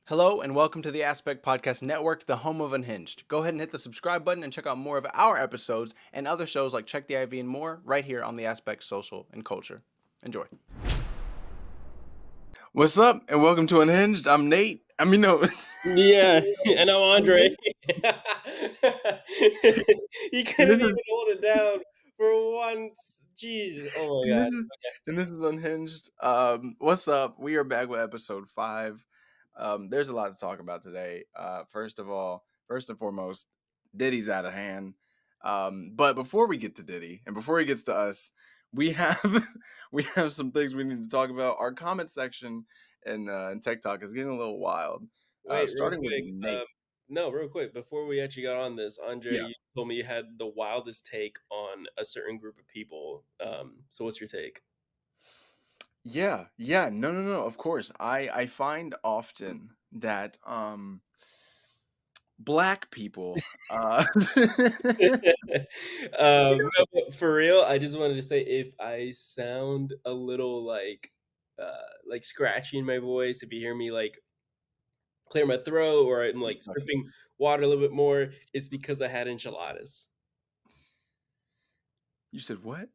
Hello and welcome to the Aspect Podcast Network, the home of Unhinged. Go ahead and hit the subscribe button and check out more of our episodes and other shows like Check the IV and more right here on the Aspect Social and Culture. Enjoy. What's up and welcome to Unhinged. I'm Nate. No. Yeah, and I'm Andre. He and this couldn't is even hold it down for once. Jeez. Oh my and god. this is and this is Unhinged. What's up? We are back with episode 5. There's a lot to talk about today. First and foremost, Diddy's out of hand. But before we get to Diddy and before he gets to us, we have we have some things we need to talk about. Our comment section in TikTok is getting a little wild. Wait, real Starting with quick. Nate. No, real quick. Before we actually got on this, Andre, Yeah. you told me you had the wildest take on a certain group of people. So what's your take? Yeah. No. Of course. I find often that black people No, but for real, I just wanted to say if I sound a little like scratchy in my voice, if you hear me like clear my throat or I'm like sipping water a little bit more, it's because I had enchiladas. You said what?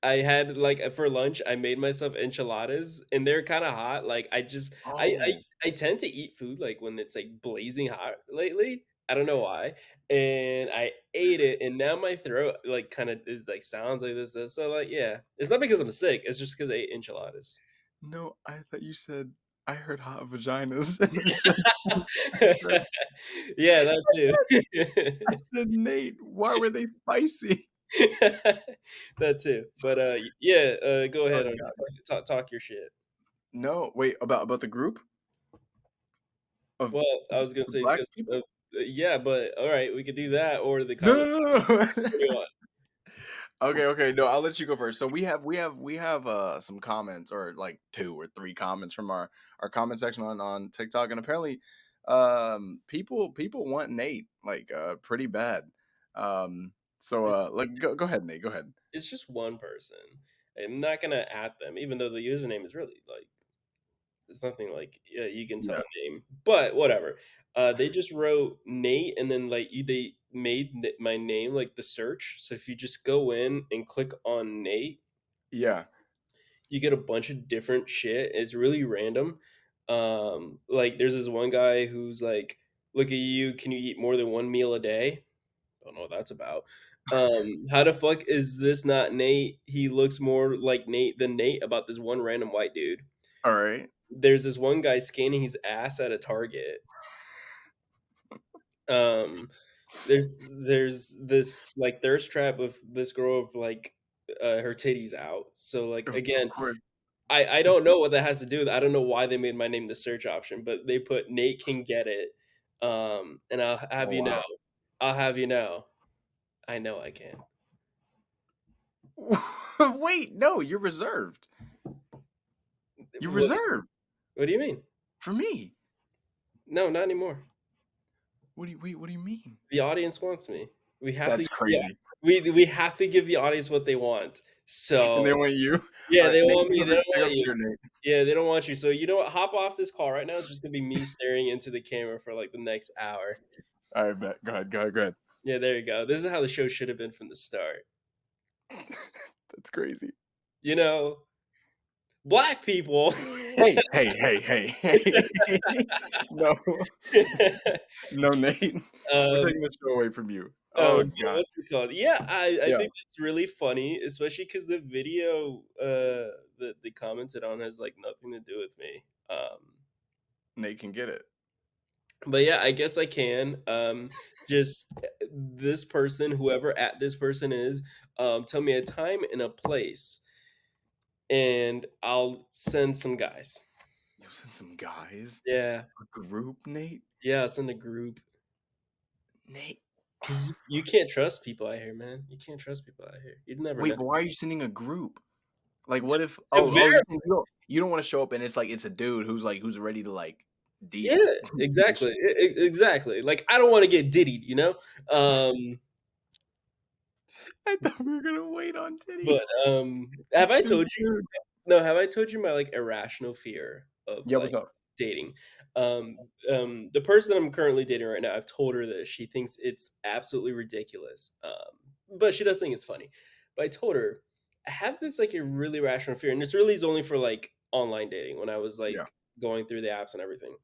I had like for lunch, I made myself enchiladas and they're kind of hot. Like I just Oh, I tend to eat food like when it's like blazing hot lately. I don't know why. And I ate it and now my throat like kind of is like sounds like this. So like yeah. It's not because I'm sick, it's just because I ate enchiladas. no, I thought you said I heard hot vaginas and you said Yeah, that too. I said, Nate, why were they spicy? That too. But, yeah, go Oh ahead and god. talk your shit. No, wait, about the group of Well, I was gonna say black 'cause people? yeah, but alright, we could do that or the No, comment. no, no, no. What do you want? Okay. No, I'll let you go first. So we have some comments or like 2 or 3 comments from our comment section on TikTok, and apparently people want Nate like pretty bad. So It's like go ahead, Nate. Go ahead. it's just one person. I'm not gonna at them, even though the username is really, like it's nothing like, yeah, you can tell Yeah. a name, but whatever. They just wrote Nate, and then, like, they made my name, like, the search, so if you just go in and click on Nate, Yeah. you get a bunch of different shit. It's really random. Like there's this one guy who's like, "Look at you, can you eat more than one meal a day?" Don't know what that's about. How the fuck is this not Nate? He looks more like Nate than Nate about this one random white dude. All right. There's this one guy scanning his ass at a Target. Um, there's this like thirst trap of this girl of like her titties out. So like Of again, course. I don't know what that has to do with I don't know why they made my name the search option, but they put Nate can get it. And I'll have Oh you know. wow. I'll have you know. I know I can. Wait, no, you're reserved. You're What reserved what do you mean? for me. No, not anymore. What do you mean? The audience wants me. We have to That's yeah. crazy. We have to give the audience what they want. And So, they want you. All yeah, right, they Nate, want me, they don't take want over you. share, Nate. Yeah, they don't want you. So, you know what? Hop off this call right now. It's just gonna be me staring into the camera for, like, the next hour. All right, bet. Go ahead. Yeah, there you go. This is how the show should have been from the start. That's crazy. You know? Black people. Hey. No, no, Nate. We're Um, taking the show away from you. oh, Oh no, God. what's it called? Yeah, I Yeah, think that's really funny, especially because the video, that they commented on has, like, nothing to do with me. Nate can get it. But yeah, I guess I can. Just this person, whoever at this person is, tell me a time and a place, and I'll send some guys. You'll send some guys. Yeah, A group, Nate. yeah, I'll send a group. Nate. 'Cause you can't trust people out here, man. You can't trust people out here. You'd never Wait, know. but why are you sending a group? Like, what if? To You don't want to show up and it's like it's a dude who's ready to like Yeah, deal. exactly, exactly. Like, I don't wanna get diddied, you know? I thought we were gonna wait on But, Diddy. have It's I too told you soon. no, have I told you my, like, irrational fear of, Yeah, like, what's up? dating? The person I'm currently dating right now, I've told her this. She thinks it's absolutely ridiculous, but she does think it's funny. But I told her I have this like a really rational fear, and this really is only for like online dating. When I was Yeah. like going through the apps and everything,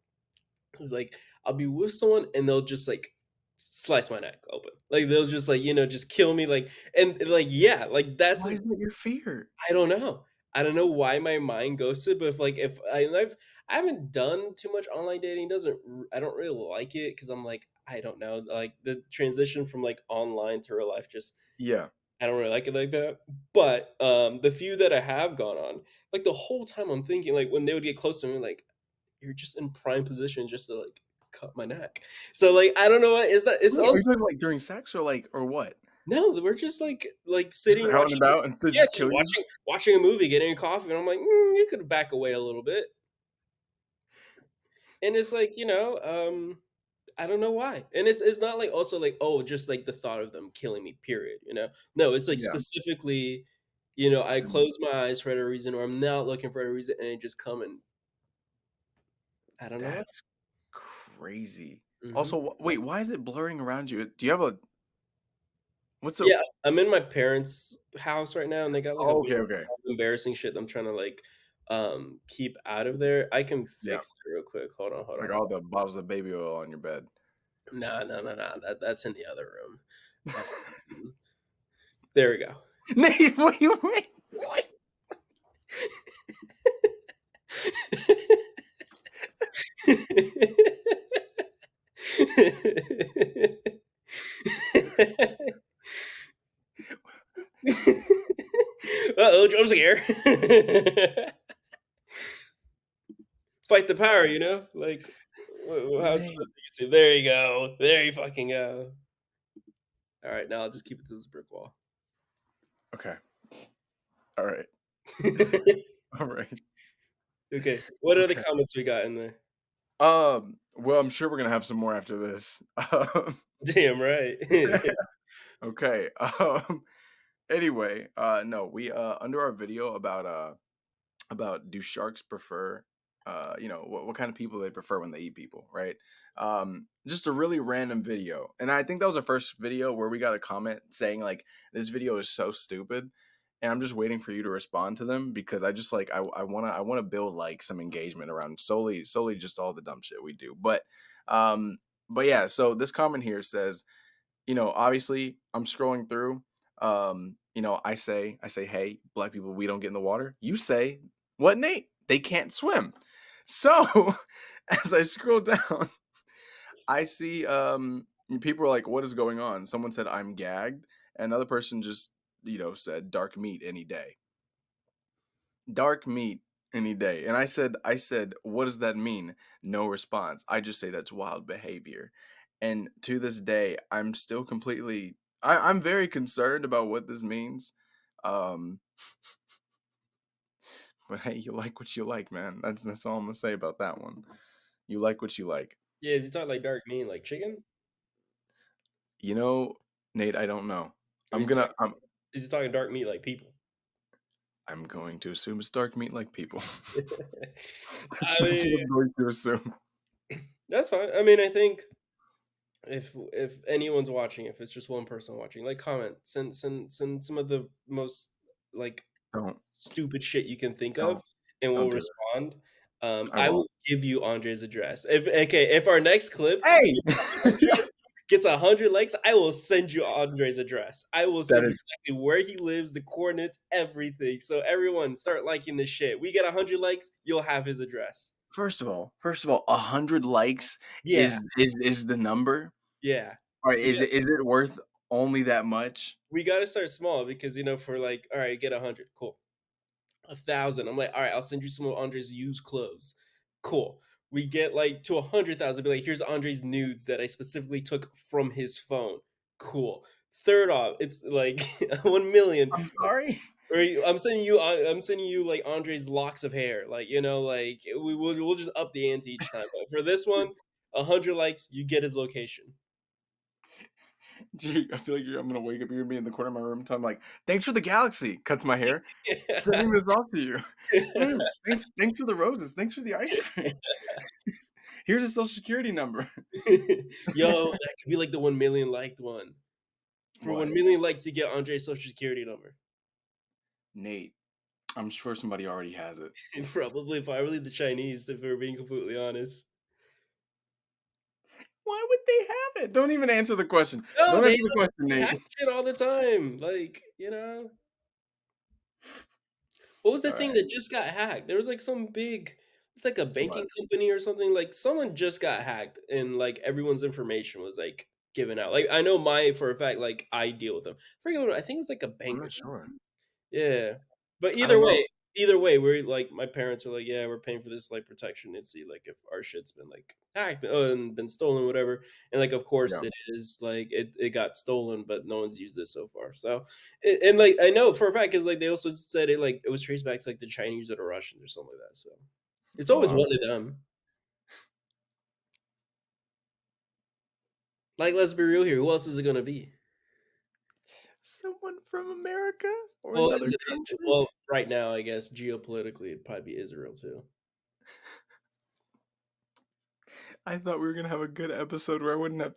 it's like I'll be with someone and they'll just like slice my neck open. Like they'll just like just kill me. Like and like yeah, like that's Why is that your fear? I don't know. I don't know why my mind goes to it, but if I and I haven't done too much online dating, I don't really like it because I'm like, I don't know, like the transition from like online to real life just Yeah. I don't really like it like that. But the few that I have gone on, like the whole time I'm thinking, like when they would get close to me, like, you're just in prime position just to like cut my neck. So like I don't know what is that it's Wait, are also you talking like during sex or like or what? no, we're just like Just sitting out and watching about and to yeah, just just kill you? watching a movie, getting a coffee, and I'm like, you could back away a little bit. And it's like, I don't know why. And it's not like also like, oh, just like the thought of them killing me, period. No, it's like Yeah. specifically, I Mm. close my eyes for a reason, or I'm not looking for a reason, and it just come and I don't know what. That's crazy. Mhm. Also, wait, why is it blurring around you? Do you have a what's a Yeah, I'm in my parents' house right now, and they got like a oh, bunch okay, okay. of embarrassing shit I'm trying to like keep out of there. I can Yeah. fix it real quick. Hold on, hold Like on. all the bottles of baby oil on your bed. No, no, no, no. That's in the other room. Um, there we go. Nate, wait. What? Uh-oh, jump scare. Fight the power, Like, how's the Nate. best you can say? There you go. There you fucking go. Alright, now I'll just keep it to this brick wall. Okay. All right. All right. Okay, what are the Okay. comments we got in there? Well, I'm sure we're gonna have some more after this. Damn right. Okay. Anyway, no, we under our video about do sharks prefer what kind of people they prefer when they eat people, right? Just a really random video. And I think that was our first video where we got a comment saying like this video is so stupid. And I'm just waiting for you to respond to them because I just like I wanna build like some engagement around solely just all the dumb shit we do. But yeah, so this comment here says, obviously I'm scrolling through. I say, hey, black people, we don't get in the water. You say, what, Nate? They can't swim. So as I scroll down, I see people are like, what is going on? Someone said, I'm gagged. Another person just, said dark meat any day. Dark meat any day. And I said, what does that mean? No response. I just say that's wild behavior. And to this day, I'm still completely I'm very concerned about what this means. Um, but hey, you like what you like, man. That's all I'm gonna say about that one. You like what you like. Yeah, is he talking like dark mean like chicken? You know, Nate, I don't know. Or I'm gonna I'm is he talking dark meat like people? I'm going to assume it's dark meat like people. I That's mean, what I'm going to assume. that's fine. I mean, I think if anyone's watching, if it's just one person watching, like comment, send some of the most like Don't stupid shit you can think of, don't and don't we'll do this. respond. I I will won't. give you Andre's address. If our next clip Hey, gets 100 likes, I will send you Andre's address. I will that send you is exactly where he lives, the coordinates, everything. So everyone, start liking this shit. We get 100 likes, you'll have his address. first of all, 100 likes Yeah, is the number. yeah, Or is yeah. it worth only that much? We gotta start small because for like, all right, get 100, cool. 1,000. I'm like, all right, I'll send you some of Andre's used clothes. Cool. We get like to 100,000. Be like, here's Andre's nudes that I specifically took from his phone. Cool. Third off, it's like 1,000,000. I'm sorry. I'm sending you like Andre's locks of hair. Like like we'll just up the ante each time. But for this one, 100 likes, you get his location. Dude, I feel like I'm gonna wake up, you're gonna be in the corner of my room, so I'm like, "Thanks for the galaxy," cuts my hair, "Sending this off to you." "Mm, thanks for the roses, thanks for the ice cream." Here's a social security number. Yo, that could be like the 1,000,000 liked one. For What? 1,000,000 likes, you get Andre's Social Security number. Nate, I'm sure somebody already has it. Probably the Chinese, if we're being completely honest. Why would they have it? Don't even answer the question. No, Don't they answer the question, they Nate. hack shit all the time, like, you know? What was the All thing right. that just got hacked? There was, like, some big it's like a What? banking company or something, like, someone just got hacked and, like, everyone's information was, like, given out. Like, I know my for a fact, like, I deal with them. I think it was, like, a I'm bank or not sure. something. Yeah. But I don't know. either way, we're like my parents were like, "Yeah, we're paying for this, like, protection and see, like, if our shit's been, like, hacked, and been stolen, whatever." And, like, of course, Yeah. it is, like, it got stolen, but no one's used it so far, so and, like, I know for a fact because like, they also said it was traced back to, like, the Chinese or the Russians or something like that, so it's Oh always wow. one of them. Like, let's be real here, who else is it gonna be? Someone from America or Well, another country? well, right now, I guess, geopolitically, it'd probably be Israel too. I thought we were gonna have a good episode where I wouldn't have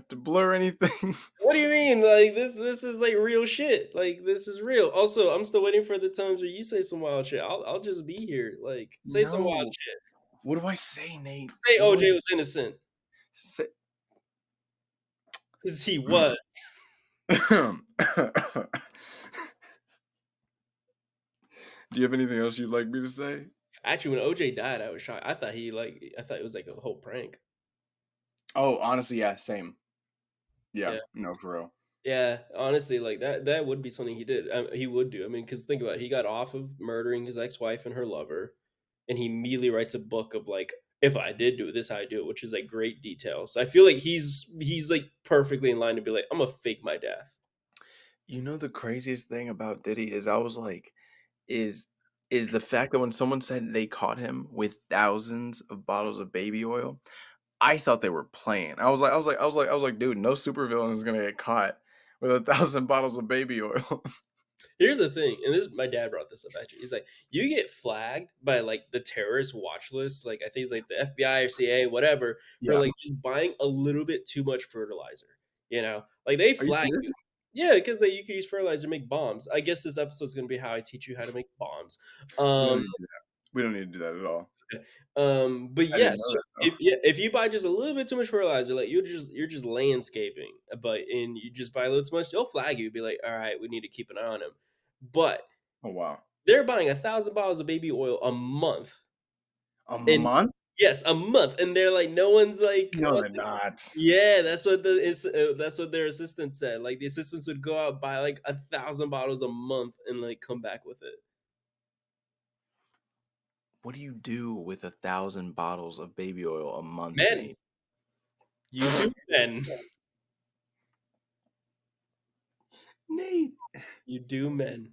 to blur anything. What do you mean? Like this is like real shit. Like this is real. Also, I'm still waiting for the times where you say some wild shit. I'll just be here. Like say some wild No. shit. What do I say, Nate? Say What do I OJ was innocent say? because he was. Do you have anything else you'd like me to say? Actually, when OJ died, I was shocked. I thought it was like a whole prank. Oh, honestly, yeah, same. Yeah, Yeah. no, for real. Yeah, honestly, like that would be something he did. He would do. I mean, because think about it. He got off of murdering his ex-wife and her lover, and he immediately writes a book of like, if I did do it, this is how I do it, which is like great detail. So I feel like he's like perfectly in line to be like, I'm gonna fake my death. You know the craziest thing about Diddy is I was like, is is the fact that when someone said they caught him with thousands of bottles of baby oil, I thought they were playing. I was like, dude, no supervillain is gonna get caught with 1,000 bottles of baby oil. Here's the thing, and this my dad brought this up actually. He's like, you get flagged by like the terrorist watch list, like I think it's like the FBI or CIA, whatever, for Yeah. like just buying a little bit too much fertilizer. You know, like they Are you flag serious? you. Yeah, because like, you can use fertilizer to make bombs. I guess this episode's gonna be how I teach you how to make bombs. We don't Um, need to do that. We don't need to do that at all. but I yeah, didn't know so that though. if you buy just a little bit too much fertilizer, like you're just landscaping, but and you just buy a little too much, they'll flag you, be like, all right, we need to keep an eye on him. But Oh wow. they're buying 1,000 bottles of baby oil a month, A and month? yes, a month, and they're like, no one's like, No, wants they're to not. yeah, that's what their assistant said, like, the assistants would go out, buy, like, 1,000 bottles a month and, like, come back with it. What do you do with 1,000 bottles of baby oil a month, Men, Nate? you do men. Nate, You do men.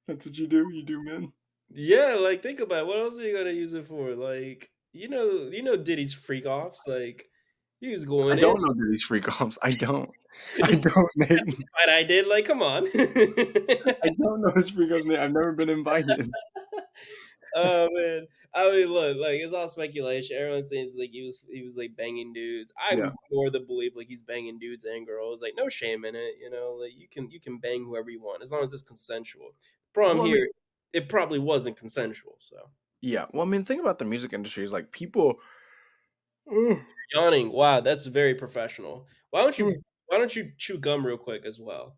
that's what you do? You do men? Yeah, like, think about it, what else are you gonna use it for? Like, you know Diddy's freak offs, like, he was I going in. don't know these freak offs. I don't. I don't, Nate. But I did, like, come on. I don't know his freak offs, Nate. I've never been invited. Oh man, I mean, look, like it's all speculation. Everyone thinks like he was like banging dudes. Yeah. I'm more the belief like he's banging dudes and girls. Like no shame in it, you know. Like you can bang whoever you want as long as it's consensual. Problem Well, I mean, here, it probably wasn't consensual. So yeah. Well, I mean, think about the music industry is like people. Ugh, yawning, wow, that's very professional. ugh. Why don't you chew gum real quick as well?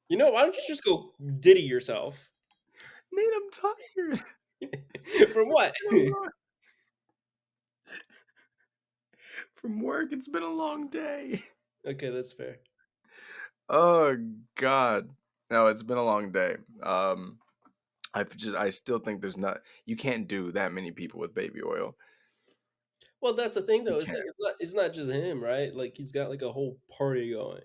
You know, why don't you just go diddy yourself? Nate, I'm tired. From what? It's been a long- From work, it's been a long day. Okay, that's fair. Oh God. No, it's been a long day. I still think there's not you can't do that many people with baby oil. Well, that's the thing You though, it's can't. like it's not just him, right? Like, he's got, like, a whole party going.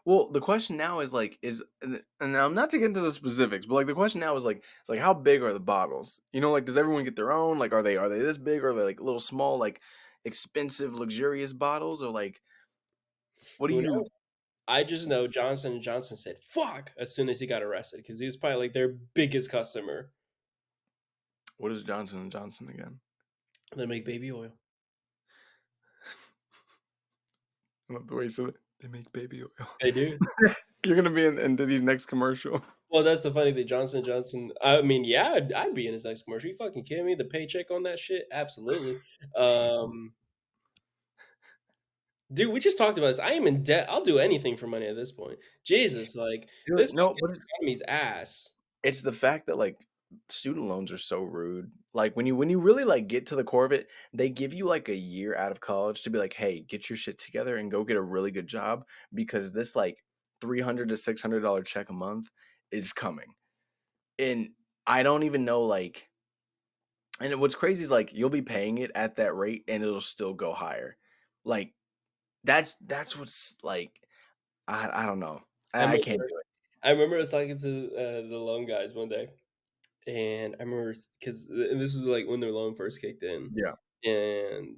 Well, the question now is like, and I'm not to get into the specifics, but like the question now is like, it's like how big are the bottles? You know, like does everyone get their own? Like, are they this big, or are they like little small, like expensive, luxurious bottles, or like what do Who you? knows? I just know Johnson& and Johnson said, "Fuck," as soon as he got arrested because he was probably, like, their biggest customer. What is Johnson and Johnson again? They make baby oil. I love the way you said it. They make baby oil. They do. You're gonna be in Diddy's next commercial. Well, that's the funny thing, Johnson& Johnson I mean, yeah, I'd be in his next commercial. You fucking kidding me? The paycheck on that shit? Absolutely. Um, dude, we just talked about this. I am in debt. I'll do anything for money at this point. Jesus, like, this Dude, no, fucking but economy's ass. it's the fact that, like, student loans are so rude. Like, when you really, like, get to the core of it, they give you, like, a year out of college to be like, "Hey, get your shit together and go get a really good job because this, like, $300 to $600 check a month is coming." And I don't even know, like, and what's crazy is, like, you'll be paying it at that rate and it'll still go higher. Like, that's what's, like, I don't know. I I remember can't do it. I remember I was talking to, the loan guys one day, and I remember because this was, like, when their loan first kicked in, Yeah, and,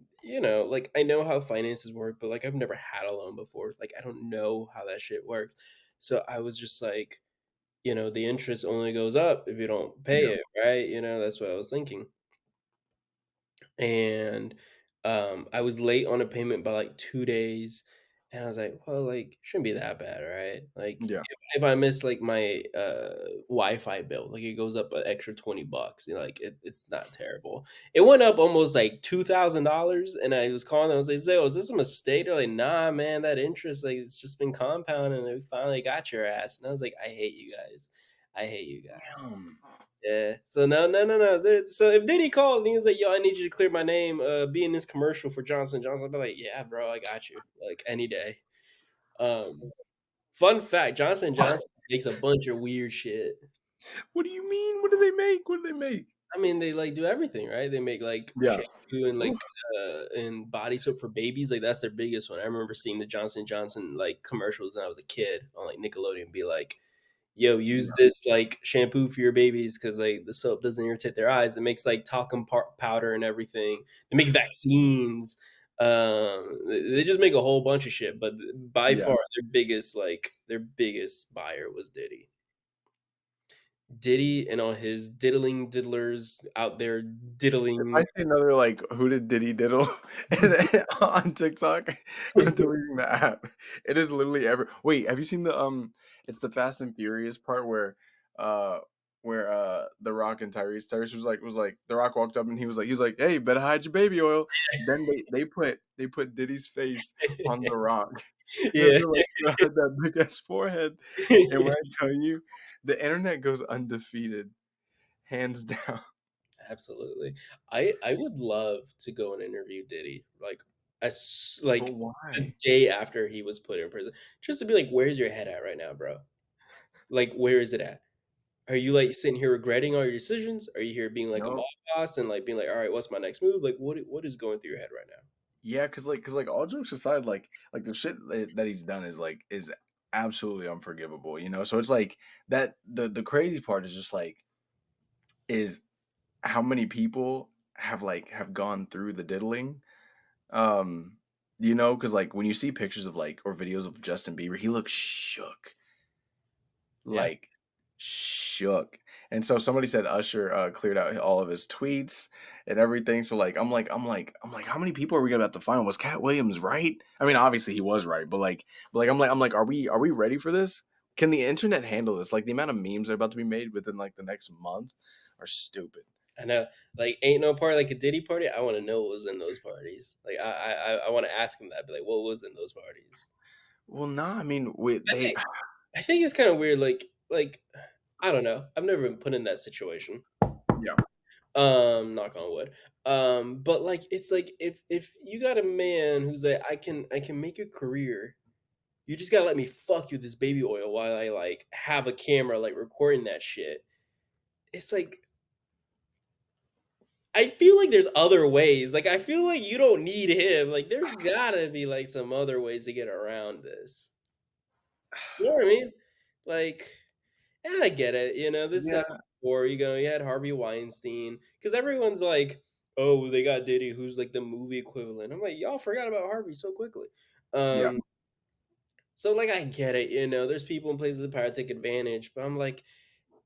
like, I know how finances work, but, like, I've never had a loan before. Like, I don't know how that shit works. So I was just like, the interest only goes up if you don't pay yeah. it, right? That's what I was thinking. And, I was late on a payment by, like, 2 days, and I was like, "Well, like, shouldn't be that bad, right?" Like, Yeah. if I miss, like, my, Wi-Fi bill, like, it goes up an extra 20 bucks, like, it's not terrible. It went up almost, like, $2,000, and I was calling them, I was like, "So, is this a mistake?" They're like, "Nah, man, that interest, like, it's just been compounding, and we finally got your ass." And I was like, "I hate you guys. I hate you guys." Damn. Yeah. So no, no, no, no. So if Diddy called and he was like, "Yo, I need you to clear my name, be in this commercial for Johnson Johnson," I'd be like, "Yeah, bro, I got you. Like any day." Um, Fun fact: Johnson Johnson makes a bunch of weird shit. What do you mean? What do they make? What do they make? I mean, they like do everything, right? They make like Yeah. shampoo and Ooh, like and body soap for babies. Like that's their biggest one. I remember seeing the Johnson Johnson like commercials when I was a kid on like Nickelodeon. Be like, yo, use yeah, this like shampoo for your babies because like the soap doesn't irritate their eyes. It makes like talcum powder and everything. They make vaccines. They just make a whole bunch of shit. But by yeah. far their biggest buyer was Diddy. Diddy and all his diddling diddlers out there If I diddling. see another, like, "Who did Diddy diddle?" and on TikTok, I'm deleting the app. It is literally every wait, have you seen it's the Fast and Furious part uh The Rock and Tyrese was like The Rock walked up and he was like, "Hey, better hide your baby oil." Then they put Diddy's face on The Rock. And Yeah. they're like, "You had that big ass forehead." And when I tell you, the internet goes undefeated, hands down. Absolutely. I would love to go and interview Diddy, like, But the why? day after he was put in prison, just to be like, "Where's your head at right now, bro? Like, where is it at? Are you, like, sitting here regretting all your decisions? Are you here being like a mob Yup. boss and, like, being like, 'Alright, what's my next move?' Like, what is going through your head right now?" Yeah, cause all jokes aside, like the shit that he's done is absolutely unforgivable, you know? So it's like that the crazy part is just like is how many people have gone through the diddling. Um, cause like when you see pictures of like or videos of Justin Bieber, he looks shook. Yeah. Like, shook. And so somebody said Usher, cleared out all of his tweets and everything. So, like, I'm like, how many people are we gonna have to find? Was Cat Williams right? I mean, obviously he was right, but I'm like, are we ready for this? Can the internet handle this? Like, the amount of memes that are about to be made within like the next month are stupid. I know. Like, ain't no party like a Diddy party. I wanna know what was in those parties. Like, I wanna ask him that, be like, "What was in those parties?" Well, nah, I mean, with they, I think it's kinda weird, like, I don't know. I've never been put in that situation. yeah, Knock on wood. But, like, it's like, if you got a man who's like, "I can make a career, you just gotta let me fuck you with this baby oil while I, like, have a camera, like, recording that shit." It's like, I feel like there's other ways. Like, I feel like you don't need him. Like, there's gotta be, like, some other ways to get around this. You know what I mean? Like, and I get it, this is yeah, like before, you had Harvey Weinstein, because everyone's like, "Oh, they got Diddy, who's like the movie equivalent." I'm like, "Y'all forgot about Harvey so quickly." yeah. Um, so, like, I get it, there's people in places of power take advantage, but I'm like,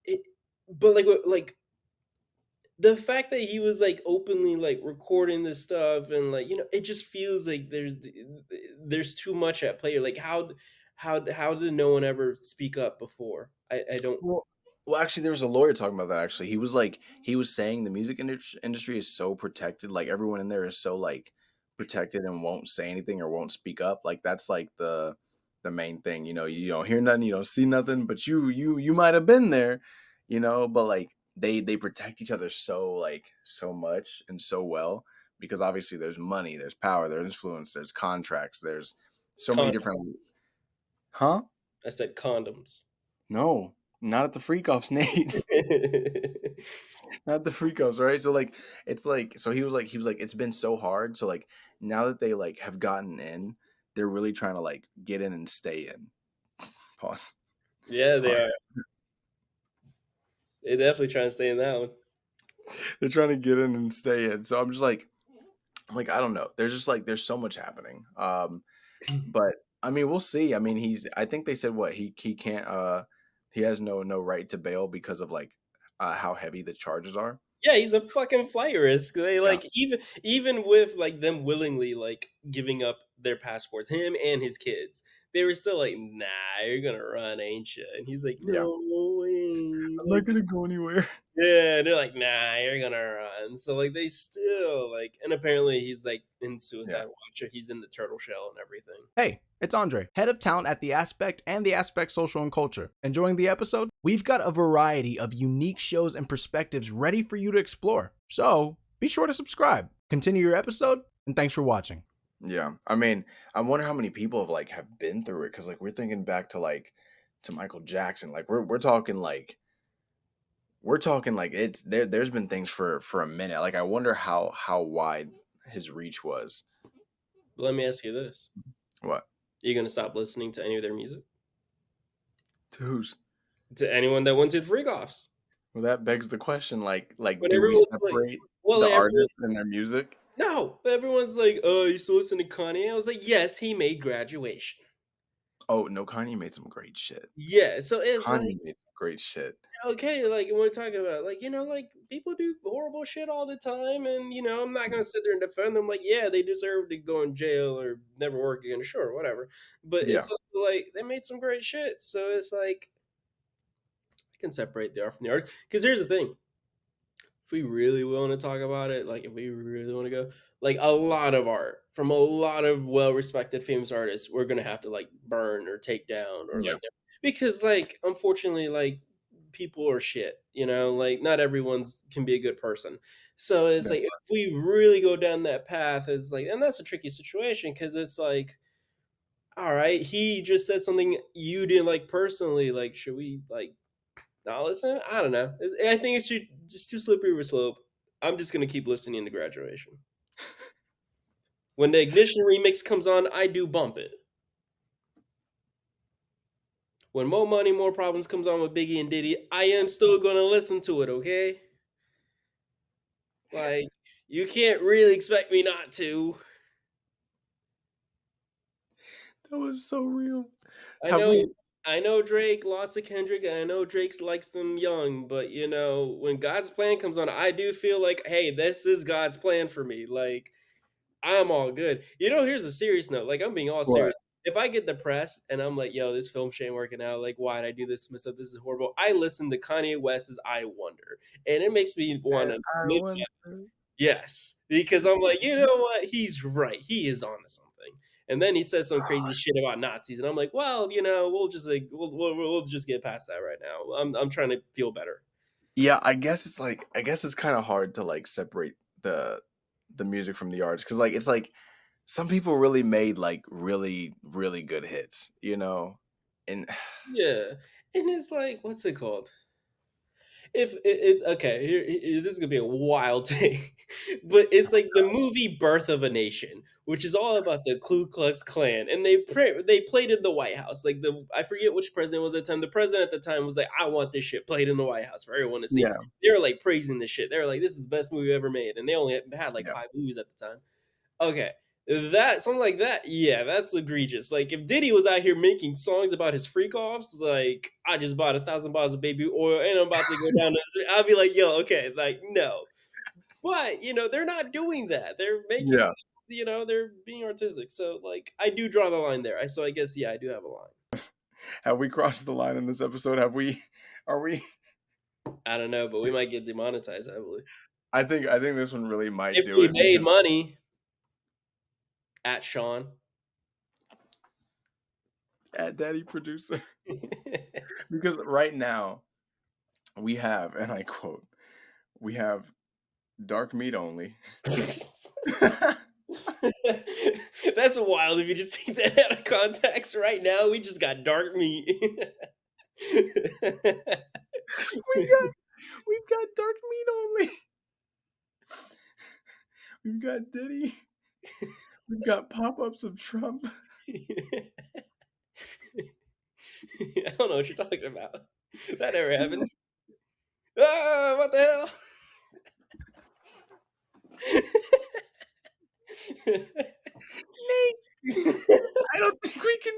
it but, like, what like, the fact that he was, like, openly, like, recording this stuff and, like, it just feels like there's too much at play, like, how did no one ever speak up before? I don't Well well, actually, there was a lawyer talking about that, actually. He was saying the music industry is so protected, like, everyone in there is so, like, protected and won't say anything or won't speak up, like, that's, like, the main thing, you don't hear nothing, you don't see nothing, but you might have been there, but, like, they protect each other so, like, so much and so well because obviously there's money, there's power, there's influence, there's contracts, there's so many condoms. different. Huh? I said condoms. No, not at the freak offs, Nate. Not the freak offs, right? So like it's like so he was like it's been so hard. So like now that they like have gotten in, they're really trying to like get in and stay in. Pause. Yeah, they Pause. are. They definitely trying to stay in that one. They're trying to get in and stay in. So I'm like I don't know. There's just like there's so much happening. But I mean we'll see. I mean I think they said what he can't he has no right to bail because of like how heavy the charges are. Yeah, he's a fucking flight risk. They, Yeah. like, even with, like, them willingly, like, giving up their passports, him and his kids, they were still like, "Nah, you're gonna run, ain't you?" And he's like, Yeah. "No way." I'm not Like, gonna go anywhere. yeah, they're like, "Nah, you're gonna run." So, like, they still, like, and apparently he's, like, in Yeah. suicide watch, or he's in the turtle shell and everything. Hey, it's Andre, head of talent at The Aspect and The Aspect Social and Culture. Enjoying the episode? We've got a variety of unique shows and perspectives ready for you to explore. So be sure to subscribe. Continue your episode, and thanks for watching. Yeah. I mean, I wonder how many people have been through it because like we're thinking back to like to Michael Jackson. Like we're talking like it's there's been things for a minute. Like I wonder how wide his reach was. But let me ask you this: What? are you gonna stop listening to any of their music? To whose? To anyone that went to the freak offs? Well, that begs the question, like When do we everyone's like, separate well, the like, everyone, artist and their music? no, but everyone's like, "Oh, you used to listen to Kanye?" I was like, "Yes, he made Graduation." Oh, no, Kanye made some great shit. Yeah, so it's like, Kanye made some great shit. okay, like, we're talking about, like, like, people do horrible shit all the time, and, I'm not gonna sit there and defend them, like, yeah, they deserve to go in jail or never work again, sure, whatever, but Yeah. it's also like, they made some great shit, so it's like, I can separate the art from the art, because here's the thing, if we really want to talk about it, like if we really want to go, like a lot of art from a lot of well-respected famous artists, we're gonna have to like burn or take down or Yeah. like because like unfortunately like people are shit, like not everyone's can be a good person. So it's That's like if we really go down that path, it's like, and that's a tricky situation because it's like, all right, he just said something you didn't like personally, like should we like now listen, I don't know. I think it's just too slippery of a slope. I'm just gonna keep listening to Graduation. When the Ignition remix comes on, I do bump it. When More Money, More Problems comes on with Biggie and Diddy, I am still gonna listen to it, okay? Like, you can't really expect me not to. that was so real. I Have know we I know Drake lost to Kendrick, and I know Drake likes them young, but, when God's plan comes on, I do feel like, "Hey, this is God's plan for me." Like, I'm all good. Here's a serious note. Like, I'm being all what? serious. If I get depressed and I'm like, yo, this film shit ain't working out, like, why'd I do this to myself? This is horrible. I listen to Kanye West's I Wonder. And it makes me want And to I live. wonder. Yes. Because I'm like, you know what? He's right. He is onto something. And then he says some crazy shit about Nazis. And I'm like, well, we'll just like, we'll just get past that right now. I'm trying to feel better. Yeah, I guess it's kind of hard to like separate the music from the artist because like it's like some people really made like really good hits, and Yeah. And it's like, what's it called? If it's okay, this is gonna be a wild take, but it's like the movie Birth of a Nation, which is all about the Ku Klux Klan, and they played in the White House. Like I forget which president was at the time. The president at the time was like, "I want this shit played in the White House for everyone to see." yeah, They were like praising this shit. They were like, "This is the best movie ever made," and they only had like yeah, 5 movies at the time. Okay, That something like that, yeah, that's egregious. Like if Diddy was out here making songs about his freak offs, like I just bought 1,000 bottles of baby oil and I'm about to go down. I'll be like, yo, okay, like no. But they're not doing that. They're making, Yeah. they're being artistic. So like, I do draw the line there. So I guess yeah, I do have a line. Have we crossed the line in this episode? Have we? Are we? I don't know, but we might get demonetized heavily I think this one really might if do we it made because money at Sean. at Daddy Producer. Because right now we have, and I quote, we have dark meat only. That's wild if you just take that out of context. Right now, we just got dark meat. We've got dark meat only. We've got Diddy. We've got pop-ups of Trump. I don't know what you're talking about. That never happened. Ah, what the hell? I don't think we can.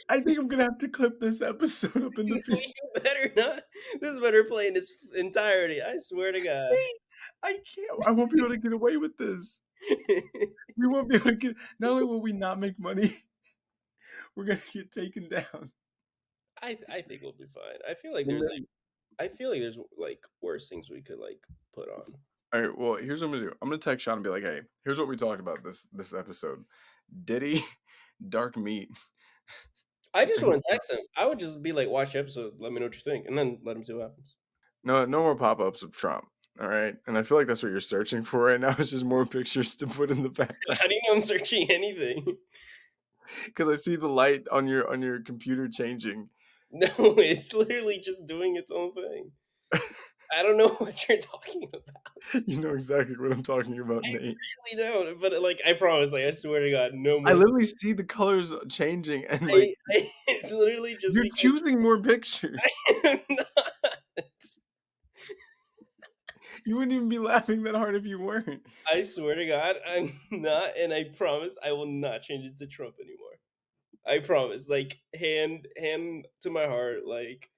I think I'm gonna have to clip this episode up in the future. You better not. This better play in its entirety. I swear to God. Wait, I can't. I won't be able to get away with this. We won't be able to get. Not only will we not make money, we're gonna get taken down. I think we'll be fine. I feel like And there's then- like worse things we could like put on. all right. Well, here's what I'm gonna do. I'm gonna text Sean and be like, "Hey, here's what we talked about this episode. Diddy, dark meat." I just want to text him. I would just be like, watch the episode, let me know what you think, and then let him see what happens. No more pop-ups of Trump. All right, and I feel like that's what you're searching for right now. It's just more pictures to put in the background How do you know I'm searching anything? because I see the light on your computer changing. No, it's literally just doing its own thing. I don't know what you're talking about. You know exactly what I'm talking about, I Nate. really don't. But like, I promise, like, I swear to God, no I more. literally see the colors changing, and like It's literally just you're because choosing more pictures. I'm not. You wouldn't even be laughing that hard if you weren't. I swear to God, I'm not, and I promise I will not change it to Trump anymore. I promise. Like, hand to my heart, like,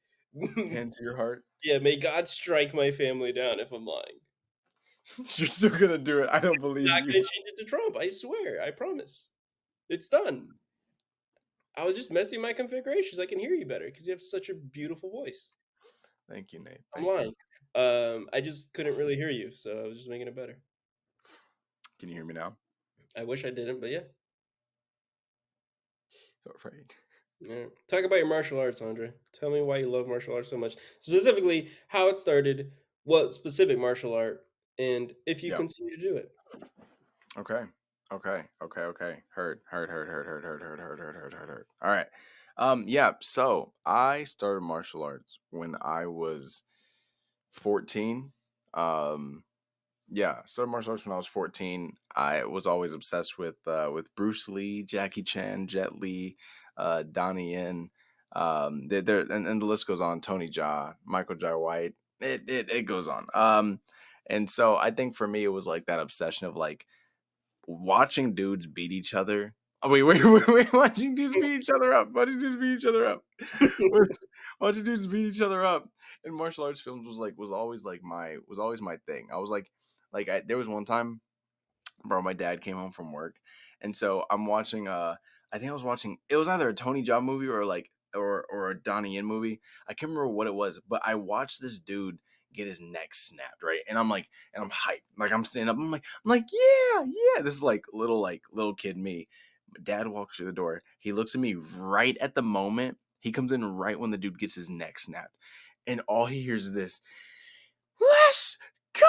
Hand to your heart. yeah, may God strike my family down if I'm lying. You're still gonna do it. I don't believe Not you. gonna change it to Trump. I swear. I promise. It's done. I was just messing my configurations. I can hear you better because you have such a beautiful voice. Thank you, Nate. I'm Thank you. lying. I just couldn't really hear you, so I was just making it better. Can you hear me now? I wish I didn't, but yeah. All right. Yeah. Talk about your martial arts, Andre. Tell me why you love martial arts so much. Specifically, how it started, what specific martial art, and if you Yeah. continue to do it. Okay. Okay. Heard. All right. Yeah, so I started martial arts when I was 14. Yeah, I started martial arts when I was 14. I was always obsessed with Bruce Lee, Jackie Chan, Jet Li, Donnie Yen. And the list goes on. Tony Jaa, Michael Jai White. It goes on. And so I think for me it was like that obsession of like watching dudes beat each other. Oh, wait, watching dudes beat each other up. Watching dudes beat each other up. Watching dudes beat each other up in martial arts films was always my thing. I was there was one time, bro, my dad came home from work, and so I'm watching I think I was watching, it was either a Tony Jaa movie or or a Donnie Yen movie. I can't remember what it was, but I watched this dude get his neck snapped, right? And I'm hyped. Like I'm standing up, I'm like, yeah. This is little kid me. Dad walks through the door. He looks at me right at the moment. He comes in right when the dude gets his neck snapped. And all he hears is this, let's go!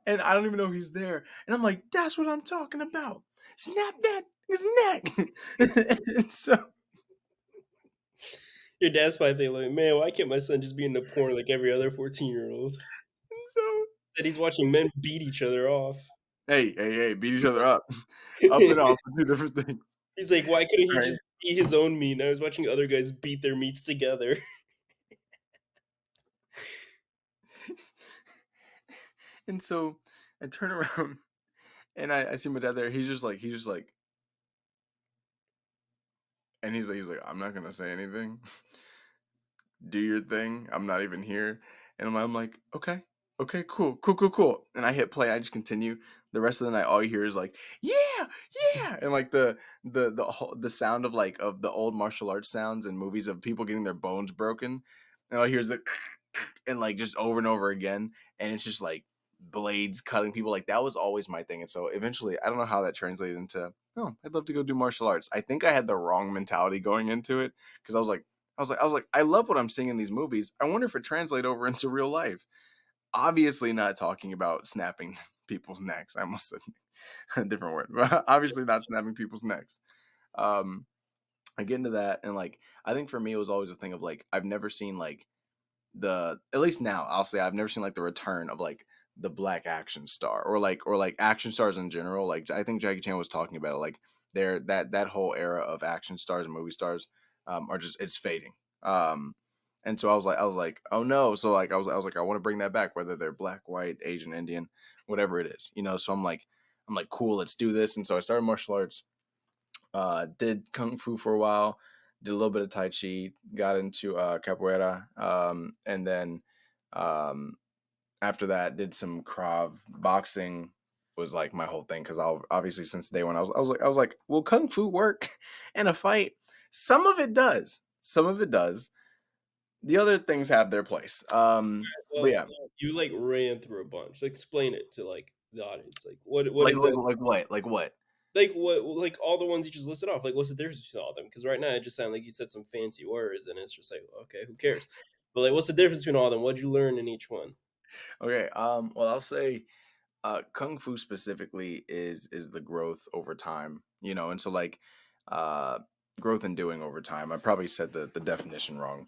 And I don't even know he's there. And I'm like, that's what I'm talking about. Snap that his neck. And so Your dad's probably thinking, like, man, why can't my son just be into porn like every other 14-year-old? so That he's watching men beat each other off. hey, beat each other up. Up and off are two different things. He's like, why couldn't he Right. just eat his own meat? And I was watching other guys beat their meats together. And so I turn around and I see my dad there. And he's like, I'm not gonna say anything. Do your thing. I'm not even here. And I'm like, okay, okay, cool, cool, cool, cool. And I hit play. I just continue. The rest of the night, all you hear is like, yeah, yeah, and like the sound of like of the old martial arts sounds in movies of people getting their bones broken, and all you hear is like, and like just over and over again, and it's just like blades cutting people. Like that was always my thing, and so eventually, I don't know how that translated into. Oh, I'd love to go do martial arts. I think I had the wrong mentality going into it because I was like, I love what I'm seeing in these movies. I wonder if it translates over into real life. Obviously, not talking about snapping people's necks. I almost said a different word, but obviously not snapping people's necks. Um, I get into that, and like, I think for me, it was always a thing of like, I've never seen like at least now I'll say I've never seen like the return of like the black action star or like action stars in general. Like I think Jackie Chan was talking about it. Like there that whole era of action stars and movie stars are just it's fading. And so I was like, oh no. So like I was like, I want to bring that back, whether they're black, white, Asian, Indian, whatever it is, you know. So I'm like, cool, let's do this. And so I started martial arts, did kung fu for a while, did a little bit of tai chi, got into capoeira, and then um, after that did some Krav boxing. Was like my whole thing because I'll obviously since day one I was like, will kung fu work in a fight? Some of it does. Some of it does. The other things have their place. But Well, yeah, you, like, ran through a bunch. Explain it to, like, the audience. Like, what like is like, that? like what? Like what? Like, all the ones you just listed off, like, what's the difference between all of them? Because right now, it just sounded like you said some fancy words, and it's just like, "Okay, who cares?" But, like, what's the difference between all of them? What'd you learn in each one? Okay. Well, I'll say kung fu specifically is the growth over time, you know, and so like uh growth and doing over time. I probably said the definition wrong,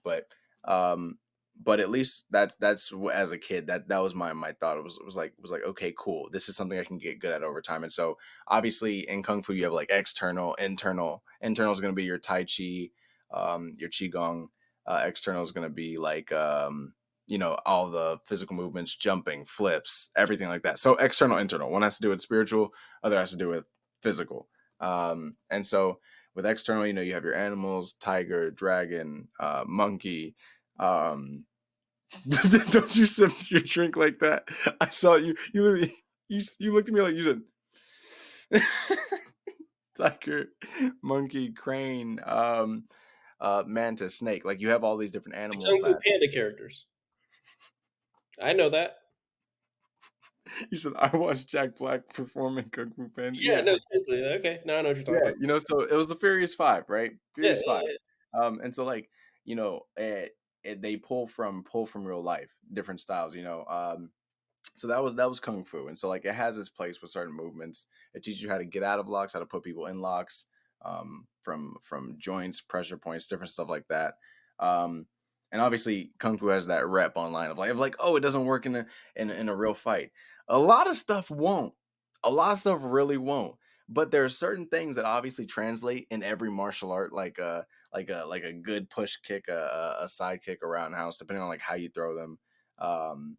um but at least as a kid that was my thought. It was like okay, cool, this is something I can get good at over time. And so obviously in kung fu you have like external, internal is going to be your tai chi, your qigong. External is going to be like all the physical movements, jumping, flips, everything like that. So external, internal. One has to do with spiritual, other has to do with physical. And so with external, you have your animals, tiger, dragon, monkey. Don't you sip your drink like that? I saw you. You literally, you looked at me like you said tiger, monkey, crane, mantis, snake. Like you have all these different Like animals Kung Fu that Panda characters. I know that. you said. I watched Jack Black perform in Kung Fu Panda. Yeah, Yeah, no, seriously, okay, now I know what you're talking yeah. about. So it was the Furious Five, right? Yeah, Furious Five. yeah, And so like they pull from real life, different styles. So that was kung fu, and so like it has its place with certain movements. It teaches you how to get out of locks, how to put people in locks, from joints, pressure points, different stuff like that. um and obviously kung fu has that rep online of like, oh, it doesn't work in a real fight. A lot of stuff won't. A lot of stuff really won't. But there are certain things that obviously translate in every martial art, like a good push kick, a side kick, a roundhouse, depending on like how you throw them. And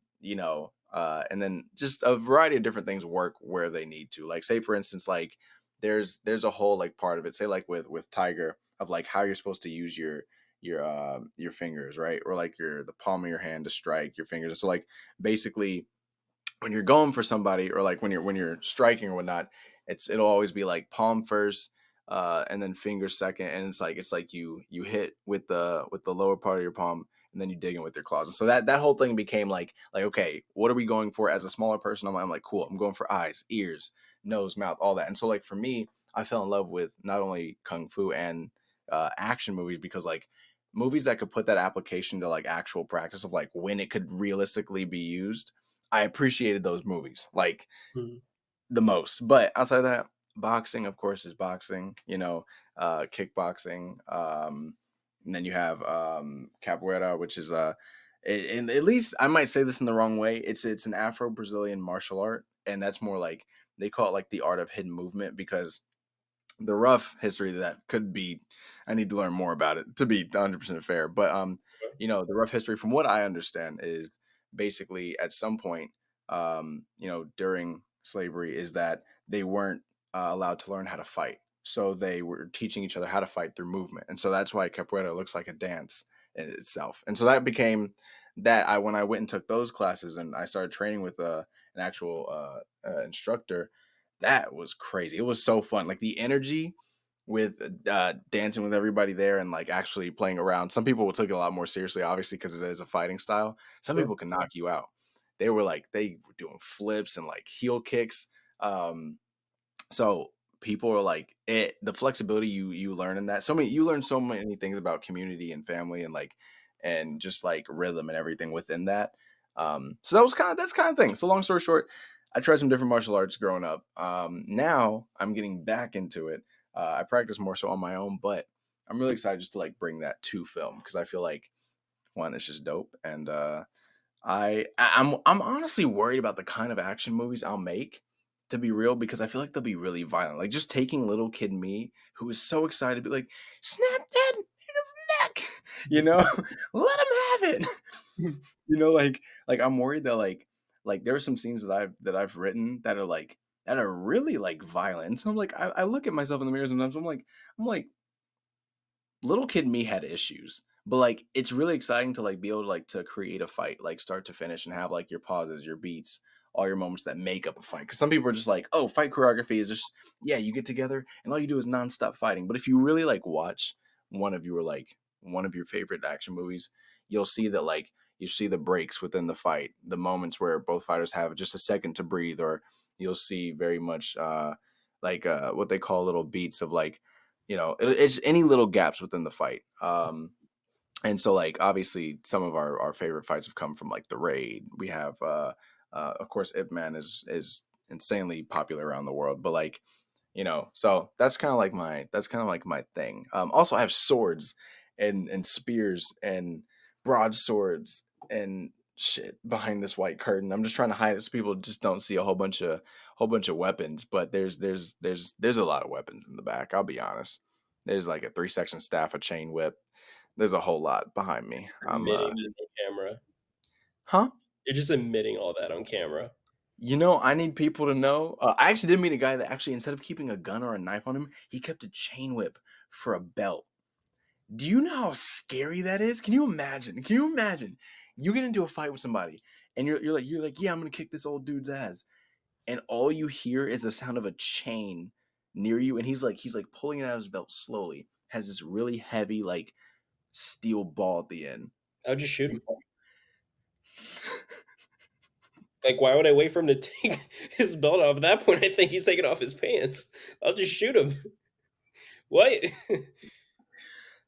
then just a variety of different things work where they need to. Like, say for instance, like there's a whole like part of it. Say like with Tiger, of like how you're supposed to use your fingers, right? Or like the palm of your hand to strike your fingers. So like basically when you're going for somebody, or like when you're striking or whatnot, it'll always be like palm first, and then finger second, and it's like you hit with the lower part of your palm, and then you dig in with your claws. And so that whole thing became like okay, what are we going for as a smaller person? I'm like, cool, I'm going for eyes, ears, nose, mouth, all that. And so like for me, I fell in love with not only kung fu and action movies, because like movies that could put that application to like actual practice of like when it could realistically be used. I appreciated those movies like mhm. the most. But outside of that, boxing, of course, is boxing. Kickboxing. And then you have capoeira, which is and at least I might say this in the wrong way. It's an Afro Brazilian martial art, and that's more like they call it like the art of hidden movement, because the rough history that could be, I need to learn more about it to be 100% fair. But the rough history from what I understand is basically at some point, during slavery is that they weren't allowed to learn how to fight. So they were teaching each other how to fight through movement. And so that's why capoeira looks like a dance in itself. And so that became that when I went and took those classes and I started training with an actual instructor, that was crazy. It was so fun. Like the energy with dancing with everybody there and like actually playing around. Some people will take it a lot more seriously, obviously, because it is a fighting style. Some Sure. people can knock you out. They were doing flips and like heel kicks. Um, so people are like the flexibility you learn in that. You learn so many things about community and family and like and just like rhythm and everything within that. So that's kind of thing. So long story short, I tried some different martial arts growing up. Now I'm getting back into it. I practice more so on my own, but I'm really excited just to like bring that to film because I feel like one, it's just dope, and I'm honestly worried about the kind of action movies I'll make, to be real, because I feel like they'll be really violent. Like just taking little kid me, who is so excited to be like, snap that nigga's neck, you know, let him have it. Like I'm worried that like there are some scenes that I've written that are really like violent. So I'm like, I look at myself in the mirror sometimes. I'm like, little kid me had issues, but like it's really exciting to like be able to like to create a fight like start to finish and have like your pauses, your beats, all your moments that make up a fight. Because some people are just like, oh, fight choreography is just, yeah, you get together and all you do is nonstop fighting. But if you really like watch one of your favorite action movies, you'll see that like you see the breaks within the fight, the moments where both fighters have just a second to breathe, or you'll see very much what they call little beats of like, it's any little gaps within the fight. And so like obviously some of our favorite fights have come from like the Raid. We have of course Ip Man is insanely popular around the world, but like, so that's kind of like my thing. Also I have swords and spears and broadswords and shit behind this white curtain. I'm just trying to hide it so people just don't see a whole bunch of weapons, but there's a lot of weapons in the back, I'll be honest. There's like a 3-section staff, a chain whip. There's a whole lot behind me. I'm Admitting that on camera. Huh? You're just admitting all that on camera. I need people to know. I actually did meet a guy that actually, instead of keeping a gun or a knife on him, he kept a chain whip for a belt. Do you know how scary that is? Can you imagine? Can you imagine? You get into a fight with somebody, and you're like, yeah, I'm gonna kick this old dude's ass, and all you hear is the sound of a chain near you, and he's like pulling it out of his belt slowly. Has this really heavy like steel ball at the end. I'll just shoot him. Like, why would I wait for him to take his belt off? At that point, I think he's taking off his pants. I'll just shoot him. What?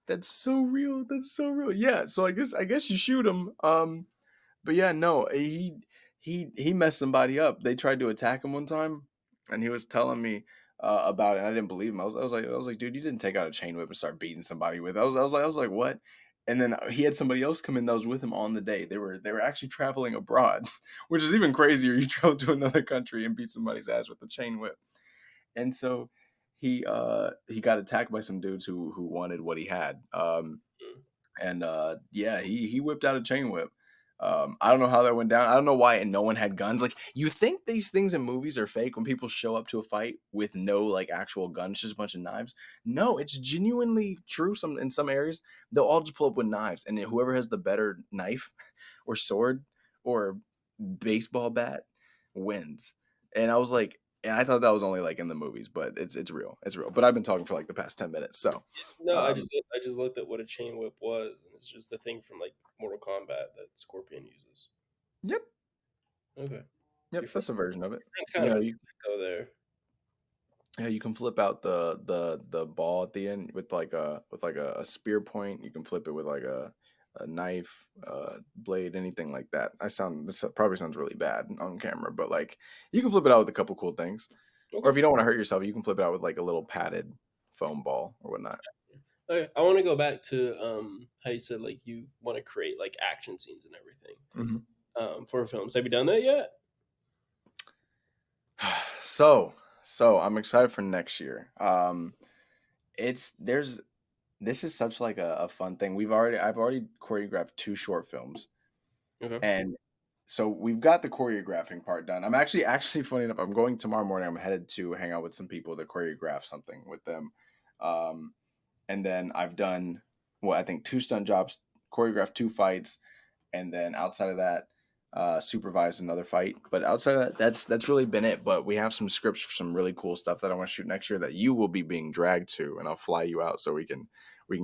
That's so real. That's so real. Yeah. So I guess you shoot him. But yeah, no, he messed somebody up. They tried to attack him one time, and he was telling me about it. And I didn't believe him. I was like, dude, you didn't take out a chain whip and start beating somebody with it. I was like, what? And then he had somebody else come in that was with him on the day. They were actually traveling abroad, which is even crazier. You travel to another country and beat somebody's ass with a chain whip. And so he got attacked by some dudes who wanted what he had. And yeah, he whipped out a chain whip. I don't know how that went down. I don't know why and no one had guns. Like you think these things in movies are fake when people show up to a fight with no like actual guns, just a bunch of knives. No, it's genuinely true. In some areas, they'll all just pull up with knives, and then whoever has the better knife or sword or baseball bat wins. And I was like, and I thought that was only like in the movies, but it's real. It's real. But I've been talking for like the past 10 minutes, so No, I um, just looked at what a chain whip was, and it's just the thing from like Mortal Kombat that Scorpion uses. yep, Okay, your yep, that's a version of it. friend's So kind of a go there. yeah, you can flip out the ball at the end with like a spear point. You can flip it with like a knife, blade, anything like that. This probably sounds really bad on camera, but like you can flip it out with a couple cool things. Or Okay. if you don't want to hurt yourself, you can flip it out with like a little padded foam ball or whatnot. Okay, I want to go back to how you said like you want to create like action scenes and everything Mhm. for films. Have you done that yet? So I'm excited for next year. It's there's This is such like a fun thing. I've already choreographed 2 short films, Okay. and So we've got the choreographing part done. I'm actually funny enough. I'm going tomorrow morning. I'm headed to hang out with some people to choreograph something with them, um, and then I've done I think 2 stunt jobs, choreographed 2 fights, and then outside of that, supervised another fight. But outside of that, that's really been it. But we have some scripts for some really cool stuff that I want to shoot next year that you will be being dragged to, and I'll fly you out so we can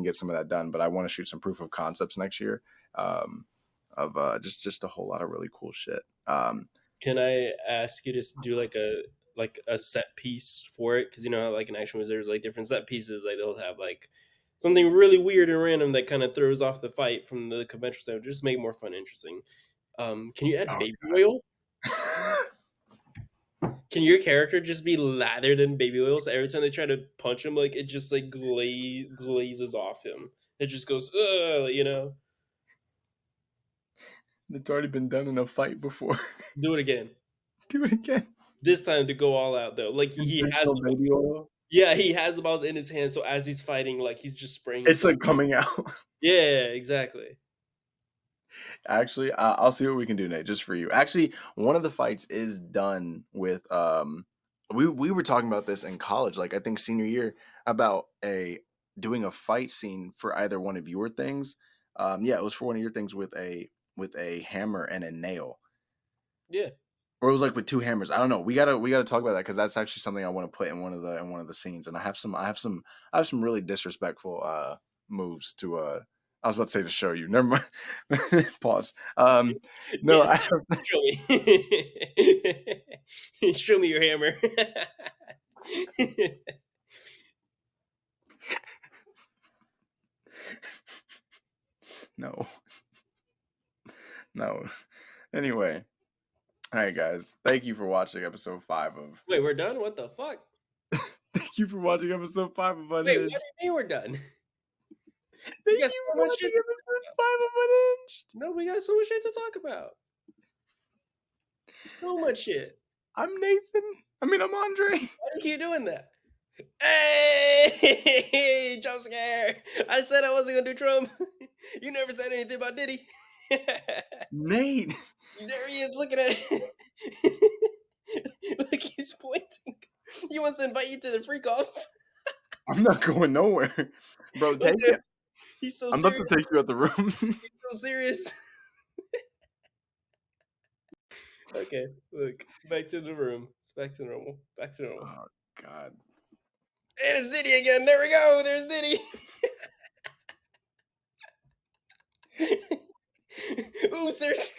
get some of that done. But I want to shoot some proof of concepts next year. Of just a whole lot of really cool shit. Can I ask you to do like a set piece for it? Because you know how like in action movies there's like different set pieces. Like they'll have like something really weird and random that kind of throws off the fight from the conventional style. Just make it more fun, and interesting. Can you add Oh baby oil? Can your character just be lathered in baby oil so every time they try to punch him, like it just like glazes off him? It just goes, ugh, you know. It's already been done in a fight before. Do it again. Do it again. This time to go all out though. Like he has Intentional baby oil. yeah, he has the balls in his hand, so as he's fighting, like he's just spraying It's himself. like coming out. Yeah, exactly. Actually, I'll see what we can do, Nate, just for you. Actually, one of the fights is done with we were talking about this in college, like I think senior year, about a doing a fight scene for either one of your things. Yeah, it was for one of your things with a hammer and a nail. Yeah. Or it was like with 2 hammers. I don't know. We gotta talk about that because that's actually something I want to put in one of the scenes. And I have some really disrespectful moves to I was about to say to show you. Never mind. Pause. No, Yes. I have, Show me. Show me your hammer. no. No. Anyway. All right, guys. Thank you for watching episode 5 of Wait, we're done? What the fuck? Thank you for watching episode 5 of Wait, what Unhinged. do you mean we're done? We Thank got you so for much watching shit. episode 5 of Unhinged. No, we got so much shit to talk about. So much shit. I'm Nathan. I'm Andre. Why do you keep doing that? Hey, jump scare! I said I wasn't gonna do Trump. You never said anything about Diddy. Nate. There he is looking at it. Look, he's pointing. He wants to invite you to the freak offs. I'm not going nowhere. Bro, take it. He's so I'm about serious. to take you out the room. He's so serious. Okay, look, back to the room. It's back to normal. Back to normal. Oh, God. And it's Diddy again. There we go. There's Diddy. Oops, there's.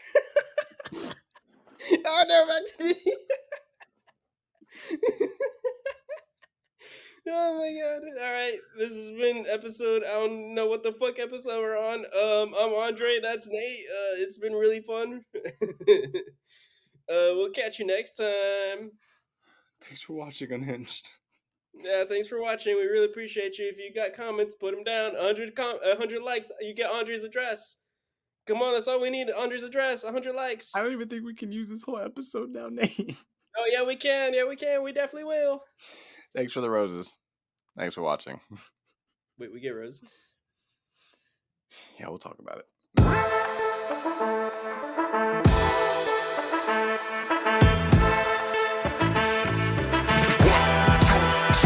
Oh no, back to Diddy. Oh my god. Alright. This has been episode. I don't know what the fuck episode we're on. I'm Andre, that's Nate. It's been really fun. We'll catch you next time. Thanks for watching Unhinged. Yeah, thanks for watching. We really appreciate you. If you got comments, put them down. 100 likes, you get Andre's address. Come on, that's all we need. Andre's address, 100 likes. I don't even think we can use this whole episode now, Nate. Oh yeah, we can. Yeah, we can. We definitely will. Thanks for the roses. Thanks for watching. Wait, we get roses? Yeah, we'll talk about it.